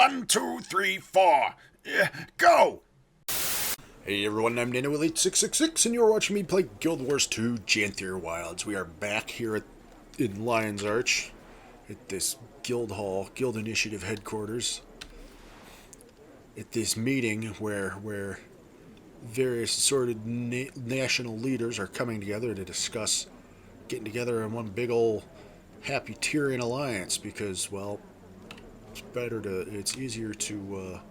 1, 2, 3, 4. Go! Hey everyone, I'm NanoElite666, and you're watching me play Guild Wars 2 Janthir Wilds. We are back here in Lion's Arch, at this guild hall, guild initiative headquarters, at this meeting where various assorted national leaders are coming together to discuss getting together in one big ol' happy Tyrian alliance, because, well, it's easier to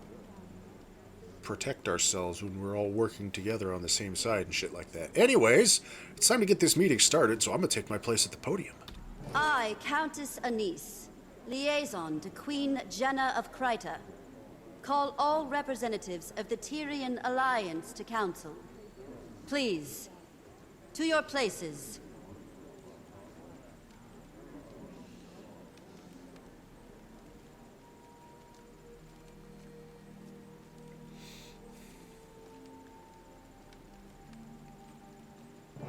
protect ourselves when we're all working together on the same side and shit like that. Anyways, it's time to get this meeting started, so I'm gonna take my place at the podium. I, Countess Anise, liaison to Queen Jennah of Kryptis, call all representatives of the Tyrian Alliance to council. Please, to your places.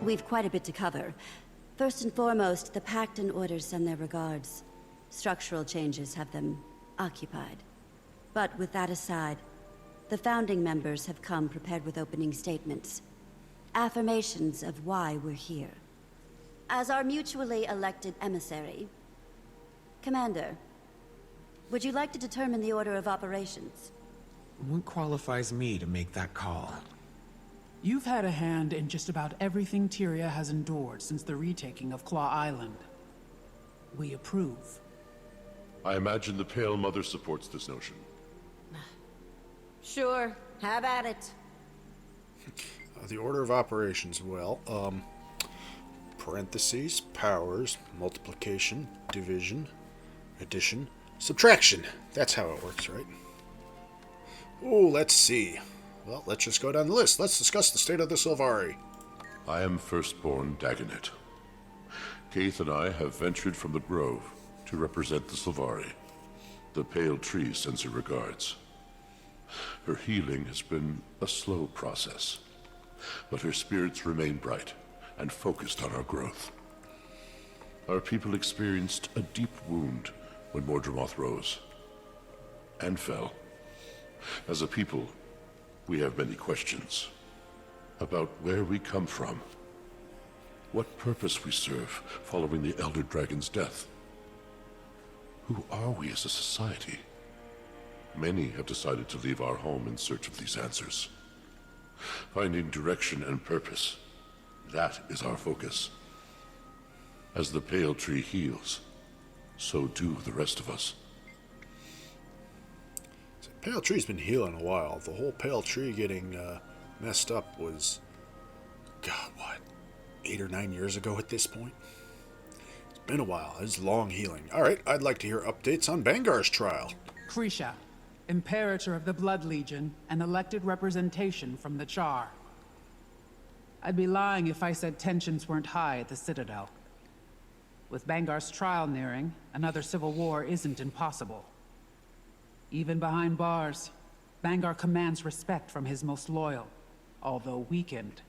We've quite a bit to cover. First and foremost, the Pact and Orders send their regards. Structural changes have them occupied. But with that aside, the founding members have come prepared with opening statements. Affirmations of why we're here. As our mutually elected emissary, Commander, would you like to determine the order of operations? What qualifies me to make that call? You've had a hand in just about everything Tyria has endured since the retaking of Claw Island. We approve. I imagine the Pale Mother supports this notion. Sure, have at it. The order of operations, well, parentheses, powers, multiplication, division, addition, subtraction. That's how it works, right? Oh, let's see. Well, let's just go down the list. Let's discuss the state of the Sylvari. I am Firstborn Dagonet. Keith and I have ventured from the Grove to represent the Sylvari. The Pale Tree sends her regards. Her healing has been a slow process, but her spirits remain bright and focused on our growth. Our people experienced a deep wound when Mordramoth rose and fell. As a people, we have many questions about where we come from, what purpose we serve following the Elder Dragon's death. Who are we as a society? Many have decided to leave our home in search of these answers. Finding direction and purpose, that is our focus. As the Pale Tree heals, so do the rest of us. Pale Tree's been healing a while. The whole Pale Tree getting messed up was, God, what, 8 or 9 years ago at this point? It's been a while. It's long healing. Alright, I'd like to hear updates on Bangar's trial. Krisha, Imperator of the Blood Legion, and elected representation from the Char. I'd be lying if I said tensions weren't high at the Citadel. With Bangar's trial nearing, another civil war isn't impossible. Even behind bars, Bangar commands respect from his most loyal. Although weakened,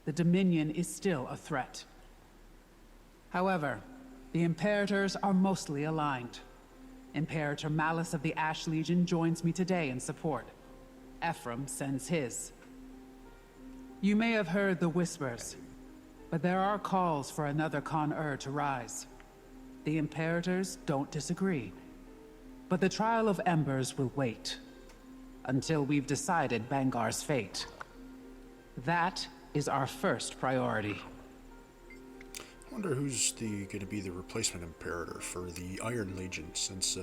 the Dominion is still a threat. However, the Imperators are mostly aligned. Imperator Malice of the Ash Legion joins me today in support. Ephraim sends his. You may have heard the whispers, but there are calls for another Con-Ur to rise. The Imperators don't disagree. But the Trial of Embers will wait until we've decided Bangar's fate. That is our first priority. I wonder who's going to be the replacement Imperator for the Iron Legion, since,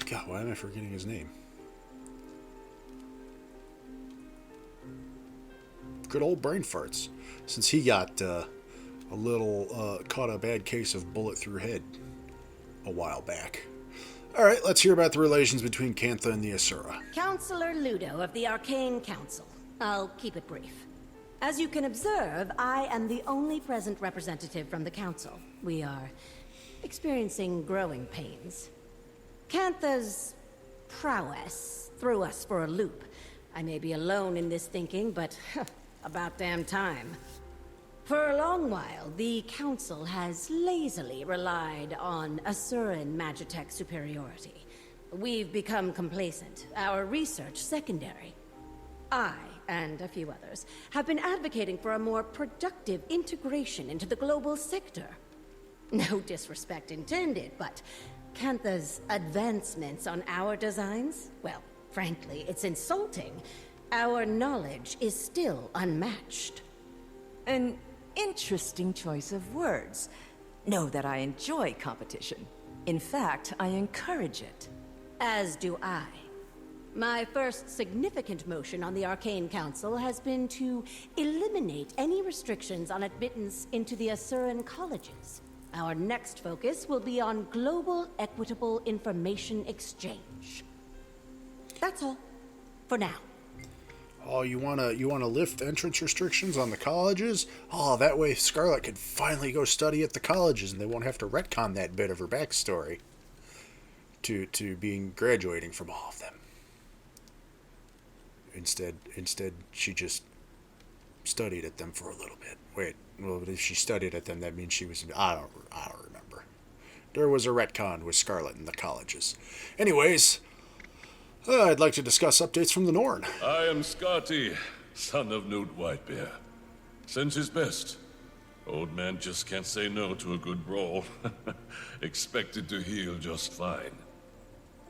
God, why am I forgetting his name? Good old brain farts. Since he got, a little, caught a bad case of bullet through head a while back. Alright, let's hear about the relations between Cantha and the Asura. Counselor Ludo of the Arcane Council. I'll keep it brief. As you can observe, I am the only present representative from the Council. We are experiencing growing pains. Cantha's prowess threw us for a loop. I may be alone in this thinking, but about damn time. For a long while, the Council has lazily relied on Asuran Magitech superiority. We've become complacent, our research secondary. I, and a few others, have been advocating for a more productive integration into the global sector. No disrespect intended, but Cantha's advancements on our designs? Well, frankly, it's insulting. Our knowledge is still unmatched. An interesting choice of words. Know that I enjoy competition. In fact, I encourage it. As do I. My first significant motion on the Arcane Council has been to eliminate any restrictions on admittance into the Asuran colleges. Our next focus will be on global equitable information exchange. That's all. For now. Oh, you wanna lift entrance restrictions on the colleges? Oh, that way Scarlet can finally go study at the colleges, and they won't have to retcon that bit of her backstory to being graduating from all of them. Instead, she just studied at them for a little bit. Wait, well, if she studied at them, that means she was. I don't remember. There was a retcon with Scarlet in the colleges. Anyways. I'd like to discuss updates from the Norn. I am Scotty, son of Newt Whitebear. Sends his best. Old man just can't say no to a good brawl. Expected to heal just fine.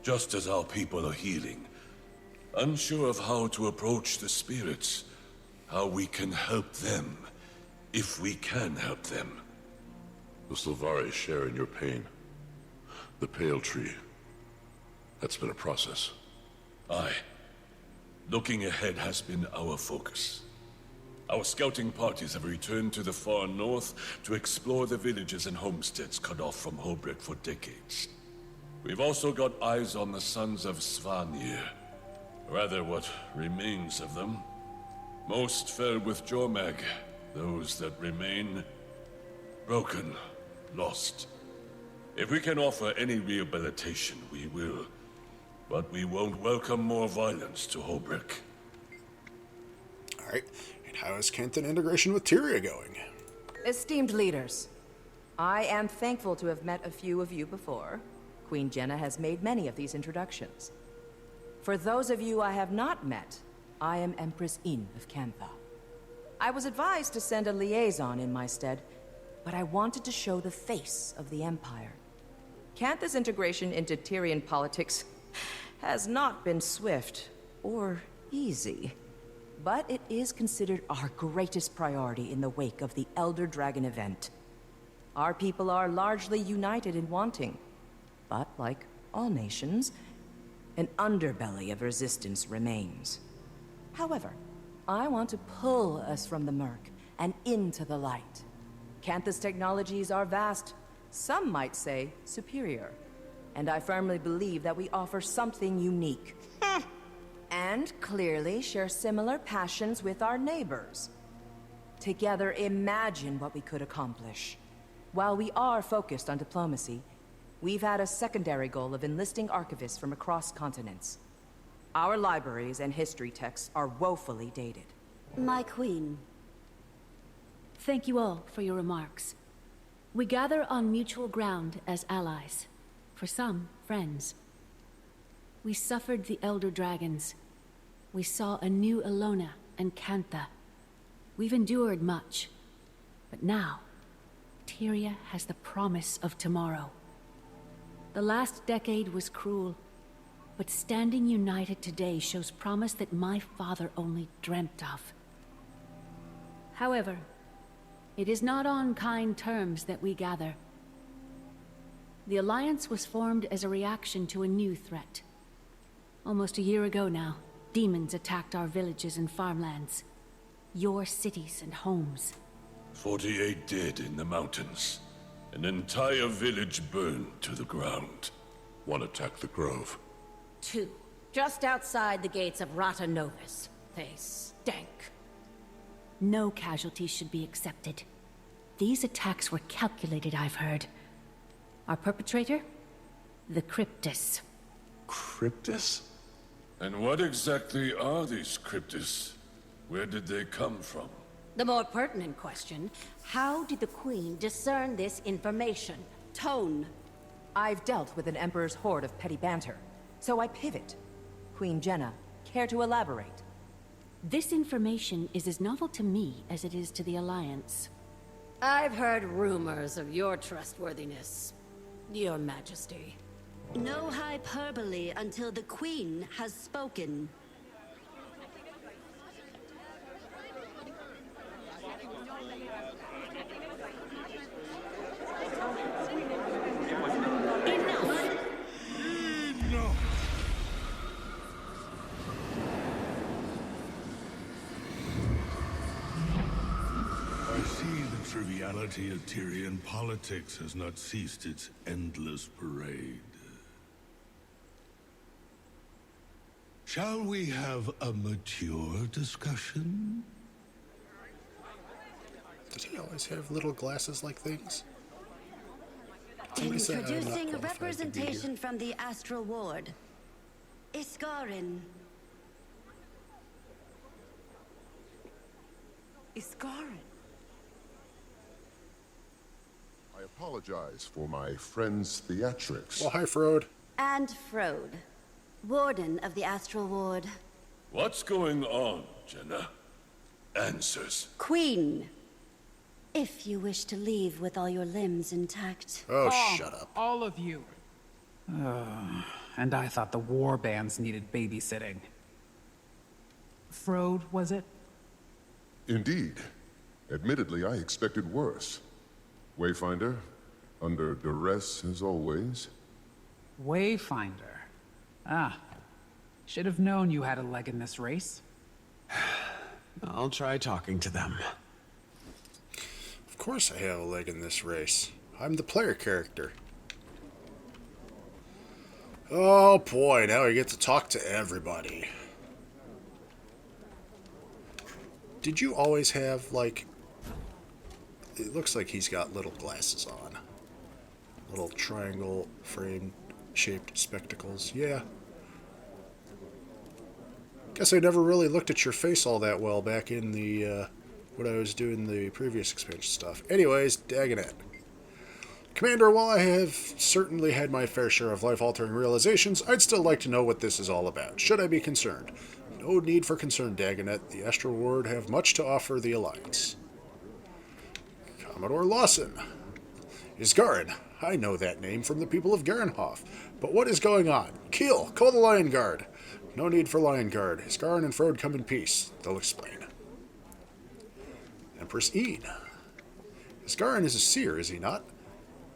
Just as our people are healing. Unsure of how to approach the spirits. How we can help them. If we can help them. The Sylvari share in your pain. The Pale Tree. That's been a process. Aye. Looking ahead has been our focus. Our scouting parties have returned to the far north to explore the villages and homesteads cut off from Holbrook for decades. We've also got eyes on the sons of Svanir. Rather, what remains of them. Most fell with Jormag. Those that remain... broken. Lost. If we can offer any rehabilitation, we will. But we won't welcome more violence to Holbrook. Alright, and how is Canthan integration with Tyria going? Esteemed leaders, I am thankful to have met a few of you before. Queen Jennah has made many of these introductions. For those of you I have not met, I am Empress Yin of Cantha. I was advised to send a liaison in my stead, but I wanted to show the face of the Empire. Cantha's integration into Tyrian politics has not been swift or easy, but it is considered our greatest priority in the wake of the Elder Dragon event. Our people are largely united in wanting, but like all nations, an underbelly of resistance remains. However, I want to pull us from the murk and into the light. Cantha's technologies are vast, some might say superior. And I firmly believe that we offer something unique. And clearly share similar passions with our neighbors. Together, imagine what we could accomplish. While we are focused on diplomacy, we've had a secondary goal of enlisting archivists from across continents. Our libraries and history texts are woefully dated. My queen. Thank you all for your remarks. We gather on mutual ground as allies. For some, friends. We suffered the Elder Dragons. We saw a new Elona and Cantha. We've endured much. But now, Tyria has the promise of tomorrow. The last decade was cruel, but standing united today shows promise that my father only dreamt of. However, it is not on kind terms that we gather. The Alliance was formed as a reaction to a new threat. Almost a year ago now, demons attacked our villages and farmlands. Your cities and homes. 48 dead in the mountains. An entire village burned to the ground. One attacked the grove. 2. Just outside the gates of Rata Novus. They stank. No casualties should be accepted. These attacks were calculated, I've heard. Our perpetrator? The Kryptis. Kryptis? And what exactly are these Kryptis? Where did they come from? The more pertinent question, how did the Queen discern this information? Tone. I've dealt with an Emperor's horde of petty banter, so I pivot. Queen Jennah, care to elaborate? This information is as novel to me as it is to the Alliance. I've heard rumors of your trustworthiness, Your Majesty. No hyperbole until the Queen has spoken. The triviality of Tyrian politics has not ceased its endless parade. Shall we have a mature discussion? Did he always have little glasses like things? Somebody said I'm not Introducing a qualified to be representation here. from the Astral Ward. Isgarren. Isgarren. I apologize for my friend's theatrics. Well, hi, Frode. And Frode, Warden of the Astral Ward. What's going on, Jennah? Answers. Queen. If you wish to leave with all your limbs intact. Oh, shut up. All of you. And I thought the war bands needed babysitting. Frode, was it? Indeed. Admittedly, I expected worse. Wayfinder, under duress as always. Wayfinder. Ah. Should have known you had a leg in this race. I'll try talking to them. Of course I have a leg in this race. I'm the player character. Oh boy, now I get to talk to everybody. Did you always have, like... It looks like he's got little glasses on. Little triangle frame shaped spectacles. Yeah. Guess I never really looked at your face all that well back in the, when I was doing the previous expansion stuff. Anyways, Dagonet. Commander, while I have certainly had my fair share of life-altering realizations, I'd still like to know what this is all about. Should I be concerned? No need for concern, Dagonet. The Astral Ward have much to offer the Alliance. Commodore Lawson. Isgarren. I know that name from the people of Garenhof. But what is going on? Kill! Call the Lion Guard! No need for Lion Guard. Isgarren and Frode come in peace. They'll explain. Empress Ede. Isgarren is a seer, is he not?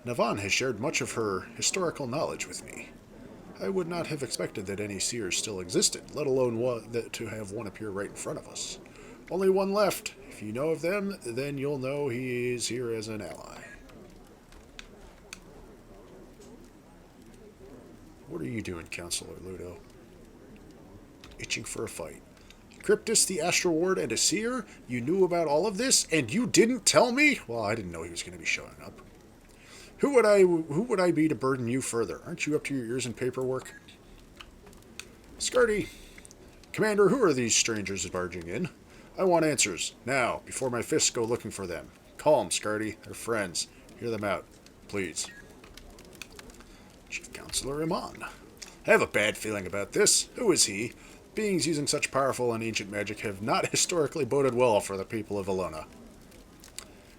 Navan has shared much of her historical knowledge with me. I would not have expected that any seers still existed, let alone to have one appear right in front of us. Only one left. If you know of them, then you'll know he is here as an ally. What are you doing, Counselor Ludo? Itching for a fight. Kryptis, the Astral Ward, and a seer? You knew about all of this, and you didn't tell me? Well, I didn't know he was going to be showing up. Who would I be to burden you further? Aren't you up to your ears in paperwork? Scardy. Commander, who are these strangers barging in? I want answers, now, before my fists go looking for them. Calm, Scardy. They're friends. Hear them out, please. Chief Counselor Iman. I have a bad feeling about this. Who is he? Beings using such powerful and ancient magic have not historically boded well for the people of Valona.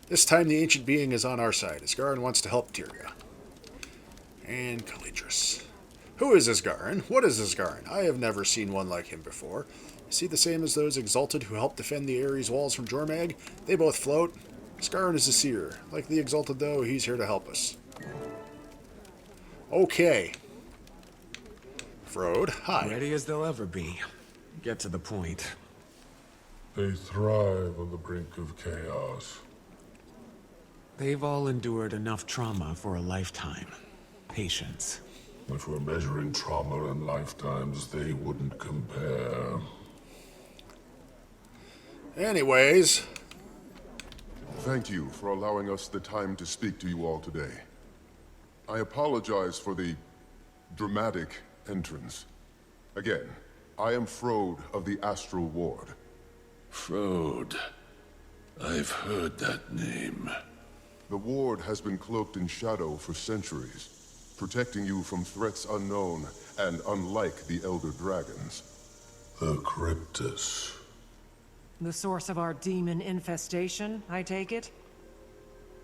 This time the ancient being is on our side. Isgarren wants to help Tyria. And Kalidris. Who is Isgarren? What is Isgarren? I have never seen one like him before. Is he the same as those Exalted who helped defend the Ares walls from Jormag? They both float. Isgarren is a seer. Like the Exalted, though, he's here to help us. Okay. Frode, hi. Ready as they'll ever be. Get to the point. They thrive on the brink of chaos. They've all endured enough trauma for a lifetime. Patience. If we're measuring trauma and lifetimes, they wouldn't compare. Anyways. Thank you for allowing us the time to speak to you all today. I apologize for the dramatic entrance. Again, I am Frode of the Astral Ward. Frode. I've heard that name. The ward has been cloaked in shadow for centuries, protecting you from threats unknown and unlike the Elder Dragons. The Kryptis. The source of our demon infestation, I take it?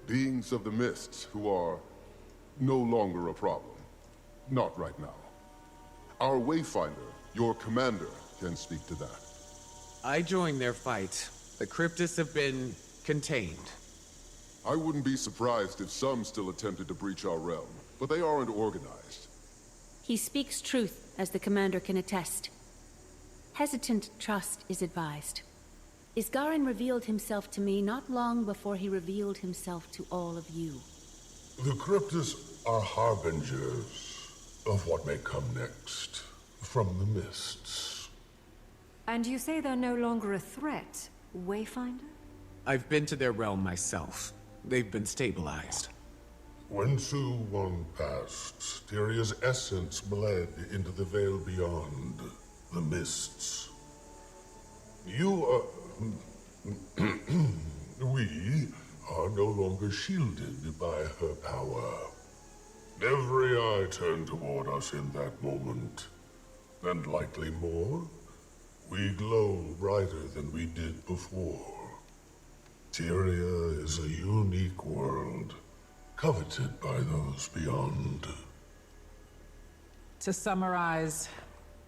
Beings of the mists who are no longer a problem. Not right now. Our Wayfinder, your commander, can speak to that. I joined their fight. The Kryptis have been contained. I wouldn't be surprised if some still attempted to breach our realm, but they aren't organized. He speaks truth, as the commander can attest. Hesitant trust is advised. Isgarren revealed himself to me not long before he revealed himself to all of you. The Kryptis are harbingers of what may come next from the mists. And you say they're no longer a threat, Wayfinder? I've been to their realm myself. They've been stabilized. When Su One passed, Tyria's essence bled into the veil beyond, the mists. We are no longer shielded by her power. Every eye turned toward us in that moment, and likely more. We glow brighter than we did before. Tyria is a unique world, coveted by those beyond. To summarize,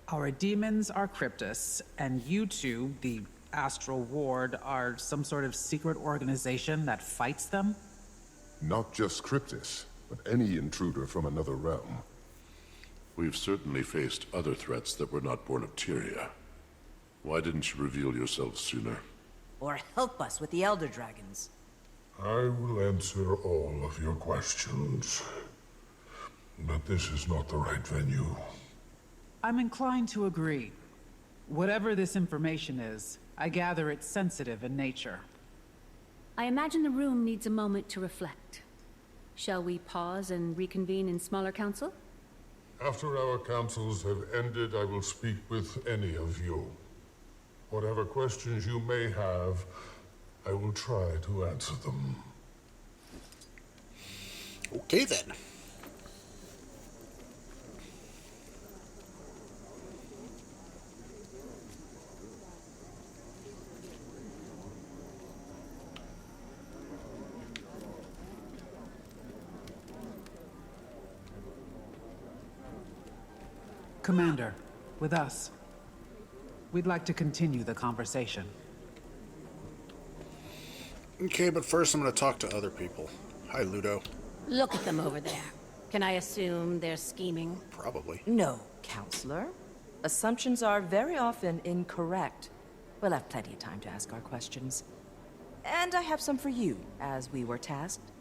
our demons are Kryptis, and you two, the Astral Ward, are some sort of secret organization that fights them? Not just Kryptis, but any intruder from another realm. We've certainly faced other threats that were not born of Tyria. Why didn't you reveal yourself sooner? Or help us with the Elder Dragons. I will answer all of your questions, but this is not the right venue. I'm inclined to agree. Whatever this information is, I gather it's sensitive in nature. I imagine the room needs a moment to reflect. Shall we pause and reconvene in smaller council? After our councils have ended, I will speak with any of you. Whatever questions you may have, I will try to answer them. Okay then. Commander, with us. We'd like to continue the conversation. Okay, but first I'm going to talk to other people. Hi, Ludo. Look at them over there. Can I assume they're scheming? Probably. No, Counselor. Assumptions are very often incorrect. We'll have plenty of time to ask our questions. And I have some for you, as we were tasked.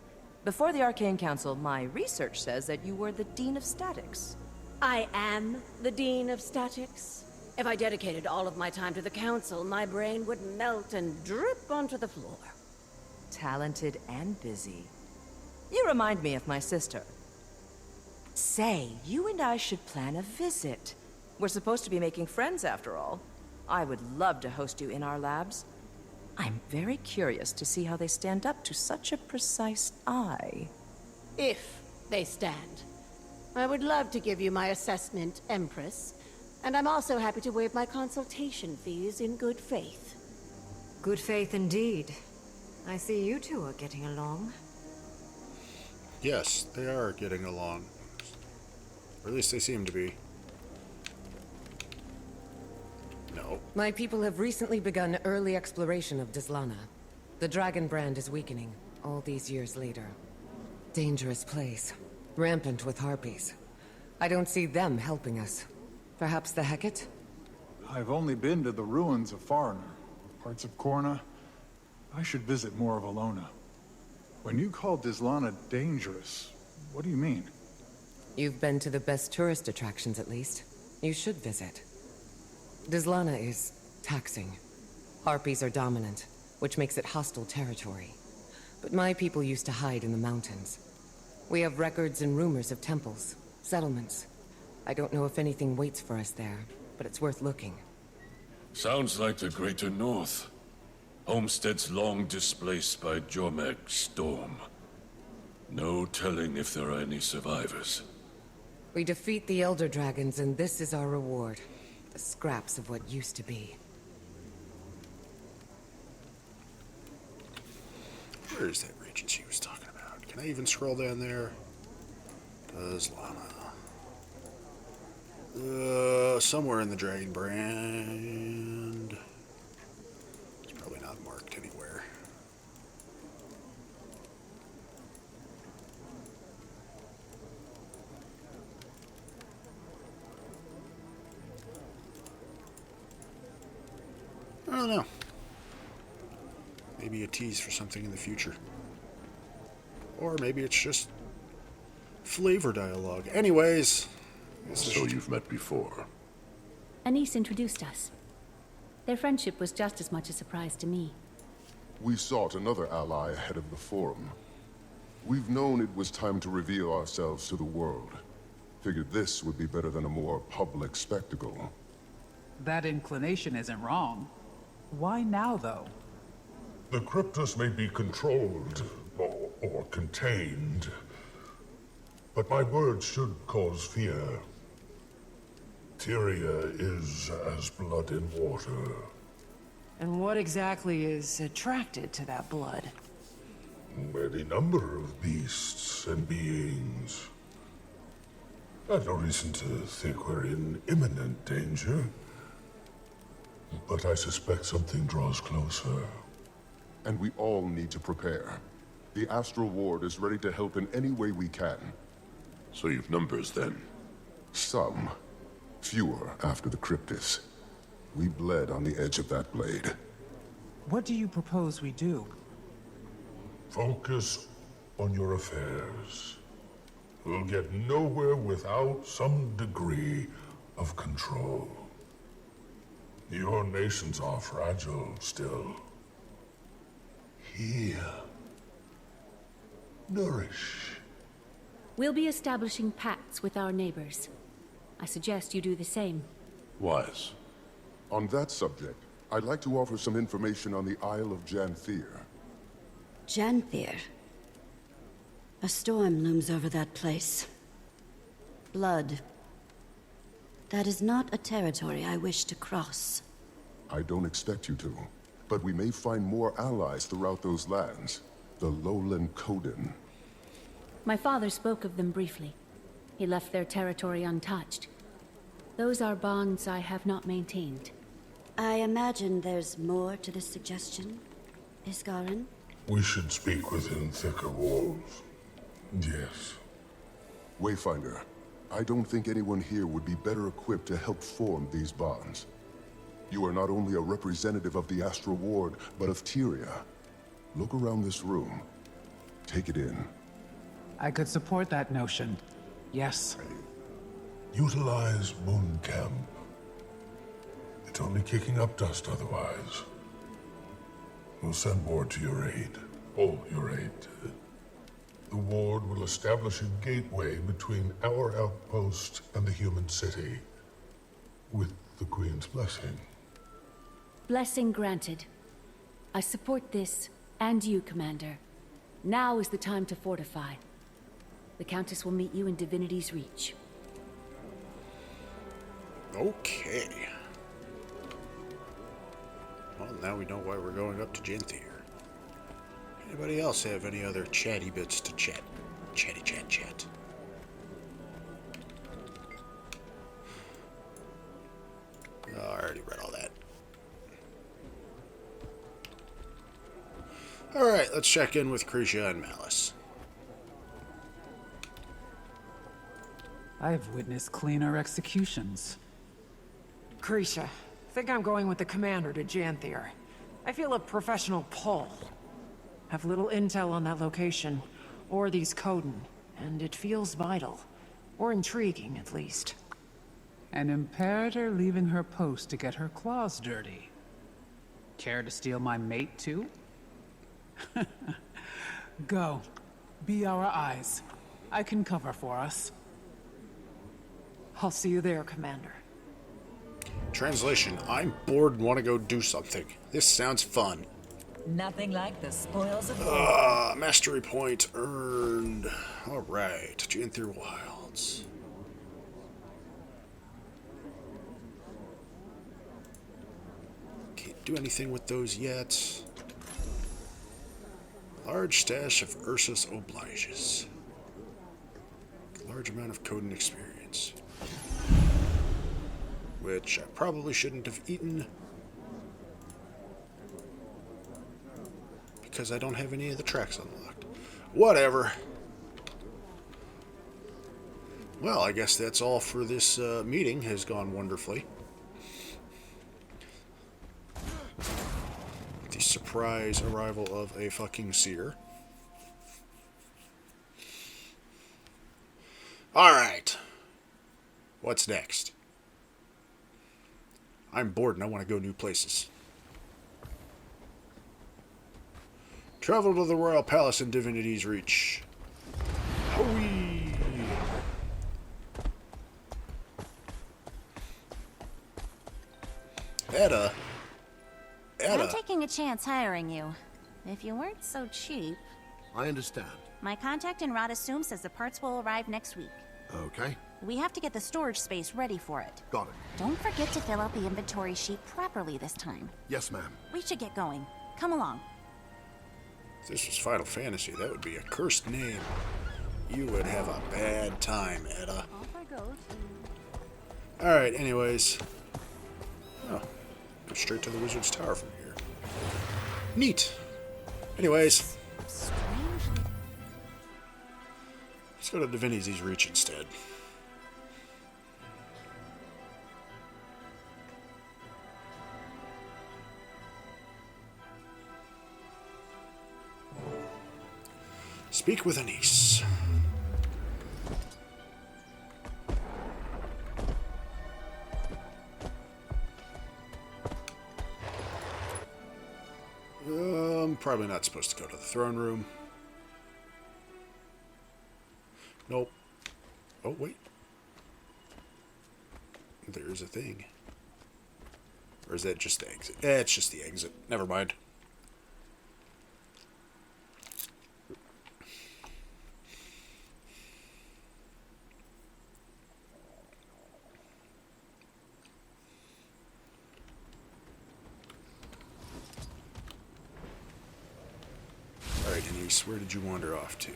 Before the Arcane Council, my research says that you were the Dean of Statics. I am the Dean of Statics. If I dedicated all of my time to the Council, my brain would melt and drip onto the floor. Talented and busy. You remind me of my sister. Say, you and I should plan a visit. We're supposed to be making friends after all. I would love to host you in our labs. I'm very curious to see how they stand up to such a precise eye. If they stand. I would love to give you my assessment, Empress. And I'm also happy to waive my consultation fees in good faith. Good faith indeed. I see you two are getting along. Yes, they are getting along. Or at least they seem to be. No. My people have recently begun early exploration of Deslana. The dragon brand is weakening, all these years later. Dangerous place. Rampant with harpies. I don't see them helping us. Perhaps the Hecate? I've only been to the ruins of Foreigner, parts of Korna. I should visit more of Alona. When you call Deslana dangerous, what do you mean? You've been to the best tourist attractions at least. You should visit. Deslana is taxing. Harpies are dominant, which makes it hostile territory. But my people used to hide in the mountains. We have records and rumors of temples, settlements. I don't know if anything waits for us there, but it's worth looking. Sounds like the Greater North. Homesteads long displaced by Jormag's storm. No telling if there are any survivors. We defeat the Elder Dragons, and this is our reward. The scraps of what used to be. Where is that region she was talking about? Can I even scroll down there? Does Lana? Somewhere in the Dragon Brand. It's probably not marked anywhere. I don't know. Maybe a tease for something in the future. Or maybe it's just flavor dialogue. Anyways. So you've met before. Anise introduced us. Their friendship was just as much a surprise to me. We sought another ally ahead of the Forum. We've known it was time to reveal ourselves to the world. Figured this would be better than a more public spectacle. That inclination isn't wrong. Why now, though? The Kryptis may be controlled, or contained. But my words should cause fear. Tyria is as blood in water. And what exactly is attracted to that blood? Any number of beasts and beings. I've no reason to think we're in imminent danger. But I suspect something draws closer. And we all need to prepare. The Astral Ward is ready to help in any way we can. So you've numbers then? Some. Fewer after the Kryptis. We bled on the edge of that blade. What do you propose we do? Focus on your affairs. We'll get nowhere without some degree of control. Your nations are fragile still. Heal. Nourish. We'll be establishing pacts with our neighbors. I suggest you do the same. Wise. On that subject, I'd like to offer some information on the Isle of Janthir. Janthir? A storm looms over that place. Blood. That is not a territory I wish to cross. I don't expect you to, but we may find more allies throughout those lands. The lowland kodan. My father spoke of them briefly. He left their territory untouched. Those are bonds I have not maintained. I imagine there's more to this suggestion, Isgarren? We should speak within thicker walls. Yes. Wayfinder, I don't think anyone here would be better equipped to help form these bonds. You are not only a representative of the Astral Ward, but of Tyria. Look around this room. Take it in. I could support that notion. Yes. Utilize Moon Camp. It's only kicking up dust otherwise. We'll send ward to your aid. All your aid. The ward will establish a gateway between our outpost and the human city. With the Queen's blessing. Blessing granted. I support this, and you, Commander. Now is the time to fortify. The Countess will meet you in Divinity's Reach. Okay. Well, now we know why we're going up to Janthir. Anybody else have any other chatty bits to chat? Chatty chat. Oh, I already read all that. Alright, let's check in with Kryptis and Malice. I've witnessed cleaner executions. Kryptis, think I'm going with the commander to Janthir. I feel a professional pull. Have little intel on that location, or these kodan, and it feels vital. Or intriguing, at least. An Imperator leaving her post to get her claws dirty. Care to steal my mate, too? Go. Be our eyes. I can cover for us. I'll see you there, Commander. Translation: I'm bored and want to go do something. This sounds fun. Nothing like the spoils of war. Mastery point earned. Alright, Janthir Wilds. Can't do anything with those yet. Large stash of Ursus Obliges. Large amount of kodan experience. Which I probably shouldn't have eaten. Because I don't have any of the tracks unlocked. Whatever. Well, I guess that's all for this meeting. Has gone wonderfully. The surprise arrival of a fucking seer. Alright. What's next? I'm bored and I want to go new places. Travel to the Royal Palace in Divinity's Reach. Howee! Etta. I'm taking a chance hiring you. If you weren't so cheap... I understand. My contact in Radasum says the parts will arrive next week. Okay. We have to get the storage space ready for it. Got it. Don't forget to fill out the inventory sheet properly this time. Yes, ma'am. We should get going. Come along. If this was Final Fantasy, that would be a cursed name. You would have a bad time, Etta. Alright, anyways. Oh, go straight to the Wizard's Tower from here. Neat. Anyways. Let's go to Divinity's Reach instead. Speak with Anise. Probably not supposed to go to the throne room. Nope. Oh, wait. There's a thing. Or is that just the exit? It's just the exit. Never mind. Alright, Denise, where did you wander off to?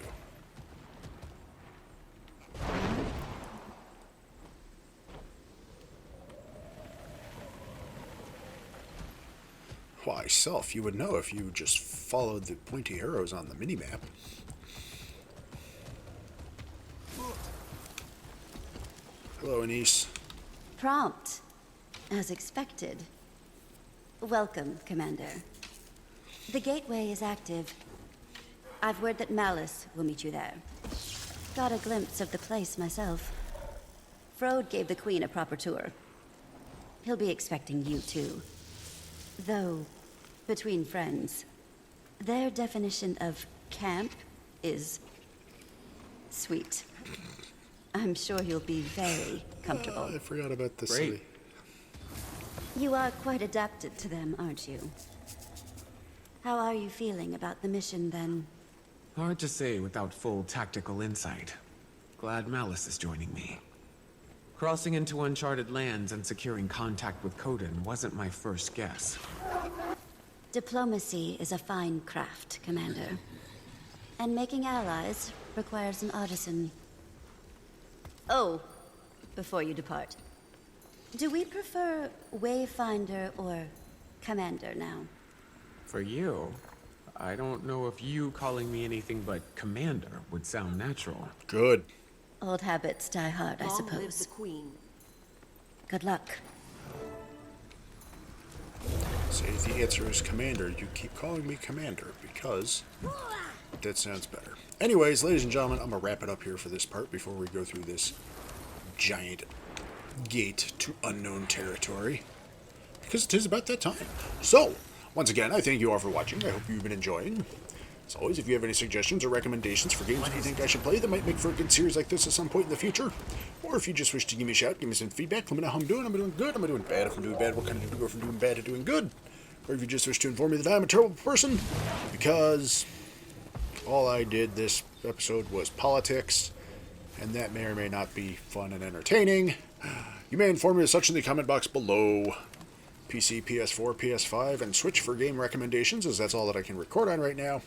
Why, self, you would know if you just followed the pointy arrows on the minimap. Hello, Anise. Prompt, as expected. Welcome, Commander. The gateway is active. I've word that Malice will meet you there. Got a glimpse of the place myself. Frode gave the Queen a proper tour. He'll be expecting you too. Though, between friends, their definition of camp is sweet. I'm sure you'll be very comfortable. I forgot about the city. You are quite adapted to them, aren't you? How are you feeling about the mission, then? Hard to say without full tactical insight. Glad Malice is joining me. Crossing into uncharted lands and securing contact with Kodan wasn't my first guess. Diplomacy is a fine craft, Commander. And making allies requires an artisan. Oh, before you depart, do we prefer Wayfinder or Commander now? For you, I don't know if you calling me anything but Commander would sound natural. Good. Old habits die hard, I suppose. Long live the Queen. Good luck. Say if the answer is Commander, you keep calling me Commander, because that sounds better. Anyways, ladies and gentlemen, I'm going to wrap it up here for this part before we go through this giant gate to unknown territory. Because it is about that time. So, once again, I thank you all for watching. I hope you've been enjoying. As always, if you have any suggestions or recommendations for games that you think I should play that might make for a good series like this at some point in the future, or if you just wish to give me a shout, give me some feedback, let me know how I'm doing. Am I doing good? Am I doing bad? If I'm doing bad, what kind of do we go from doing bad to doing good? or if you just wish to inform me that I'm a terrible person, because all I did this episode was politics, and that may or may not be fun and entertaining, you may inform me as such in the comment box below. PC, PS4, PS5, and Switch for game recommendations, as that's all that I can record on right now.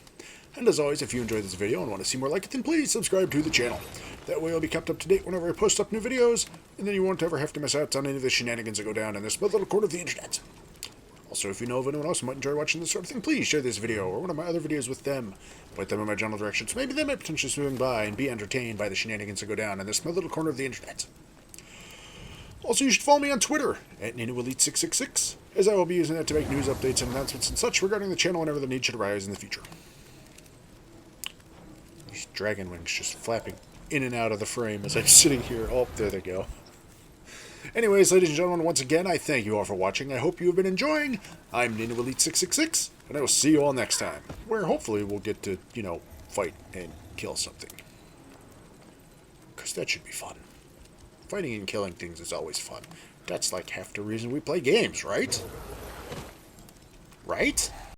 And as always, if you enjoyed this video and want to see more like it, then please subscribe to the channel. That way you'll be kept up to date whenever I post up new videos, and then you won't ever have to miss out on any of the shenanigans that go down in this little corner of the internet. Also, if you know of anyone else who might enjoy watching this sort of thing, please share this video or one of my other videos with them. Point them in my general direction, so maybe they might potentially swing by and be entertained by the shenanigans that go down in this little corner of the internet. Also, you should follow me on Twitter, at NanoElite666, as I will be using that to make news updates and announcements and such regarding the channel whenever the need should arise in the future. These dragon wings just flapping in and out of the frame as I'm sitting here. Oh, there they go. Anyways, ladies and gentlemen, once again, I thank you all for watching. I hope you have been enjoying. I'm NanoElite666, and I will see you all next time, where hopefully we'll get to, fight and kill something. Because that should be fun. Fighting and killing things is always fun. That's like half the reason we play games, right? Right?